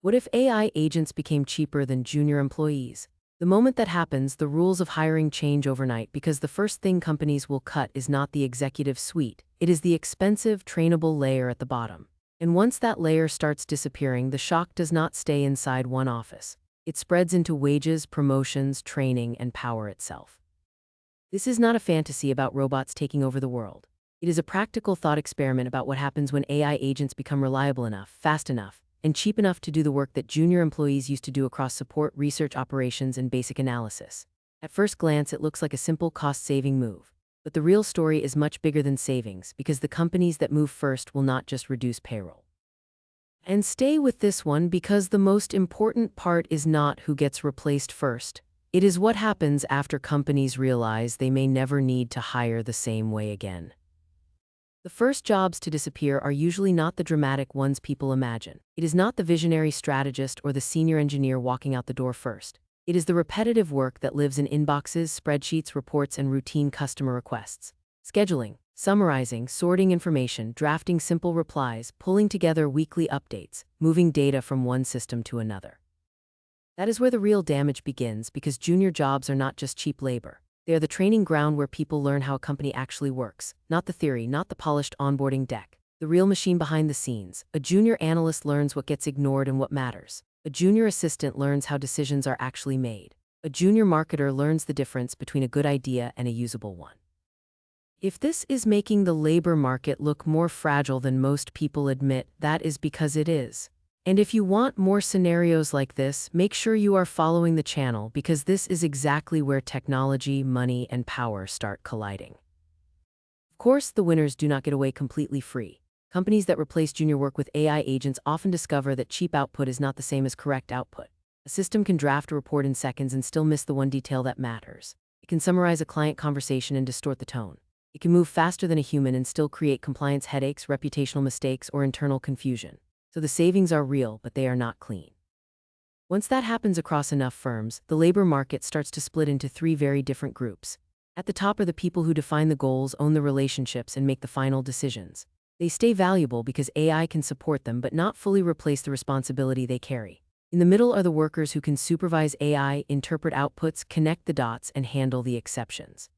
What if AI agents became cheaper than junior employees? The moment that happens, the rules of hiring change overnight because the first thing companies will cut is not the executive suite, it is the expensive, trainable layer at the bottom. And once that layer starts disappearing, the shock does not stay inside one office. It spreads into wages, promotions, training, and power itself. This is not a fantasy about robots taking over the world. It is a practical thought experiment about what happens when AI agents become reliable enough, fast enough, and cheap enough to do the work that junior employees used to do across support, research operations, and basic analysis. At first glance, it looks like a simple cost-saving move. But the real story is much bigger than savings, because the companies that move first will not just reduce payroll. And stay with this one, because the most important part is not who gets replaced first. It is what happens after companies realize they may never need to hire the same way again. The first jobs to disappear are usually not the dramatic ones people imagine. It is not the visionary strategist or the senior engineer walking out the door first. It is the repetitive work that lives in inboxes, spreadsheets, reports, and routine customer requests. Scheduling, summarizing, sorting information, drafting simple replies, pulling together weekly updates, moving data from one system to another. That is where the real damage begins, because junior jobs are not just cheap labor. They are the training ground where people learn how a company actually works, not the theory, not the polished onboarding deck. The real machine behind the scenes. A junior analyst learns what gets ignored and what matters. A junior assistant learns how decisions are actually made. A junior marketer learns the difference between a good idea and a usable one. If this is making the labor market look more fragile than most people admit, that is because it is. And if you want more scenarios like this, make sure you are following the channel, because this is exactly where technology, money, and power start colliding. Of course, the winners do not get away completely free. Companies that replace junior work with AI agents often discover that cheap output is not the same as correct output. A system can draft a report in seconds and still miss the one detail that matters. It can summarize a client conversation and distort the tone. It can move faster than a human and still create compliance headaches, reputational mistakes, or internal confusion. So the savings are real, but they are not clean. Once that happens across enough firms, the labor market starts to split into three very different groups. At the top are the people who define the goals, own the relationships, and make the final decisions. They stay valuable because AI can support them but not fully replace the responsibility they carry. In the middle are the workers who can supervise AI, interpret outputs, connect the dots, and handle the exceptions.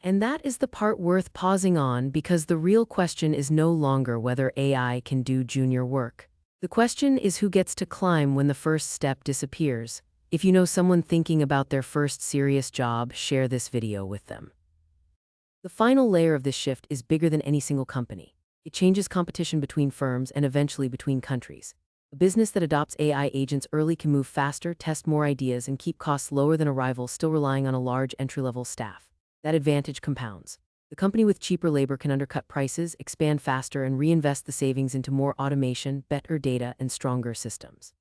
And that is the part worth pausing on, because the real question is no longer whether AI can do junior work. The question is who gets to climb when the first step disappears. If you know someone thinking about their first serious job, share this video with them. The final layer of this shift is bigger than any single company. It changes competition between firms and eventually between countries. A business that adopts AI agents early can move faster, test more ideas, and keep costs lower than a rival still relying on a large entry-level staff. That advantage compounds. The company with cheaper labor can undercut prices, expand faster, and reinvest the savings into more automation, better data, and stronger systems.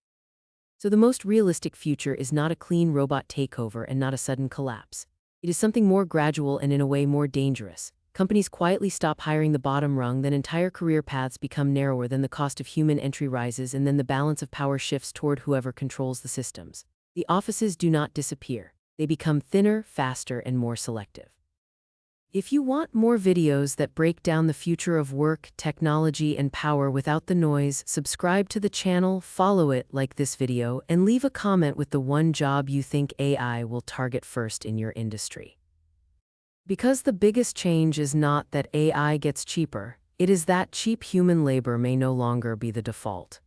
So the most realistic future is not a clean robot takeover and not a sudden collapse. It is something more gradual and in a way more dangerous. Companies quietly stop hiring the bottom rung, then entire career paths become narrower, then the cost of human entry rises, and then the balance of power shifts toward whoever controls the systems. The offices do not disappear. They become thinner, faster, and more selective. If you want more videos that break down the future of work, technology, and power without the noise, subscribe to the channel, follow it, like this video, and leave a comment with the one job you think AI will target first in your industry. Because the biggest change is not that AI gets cheaper, it is that cheap human labor may no longer be the default.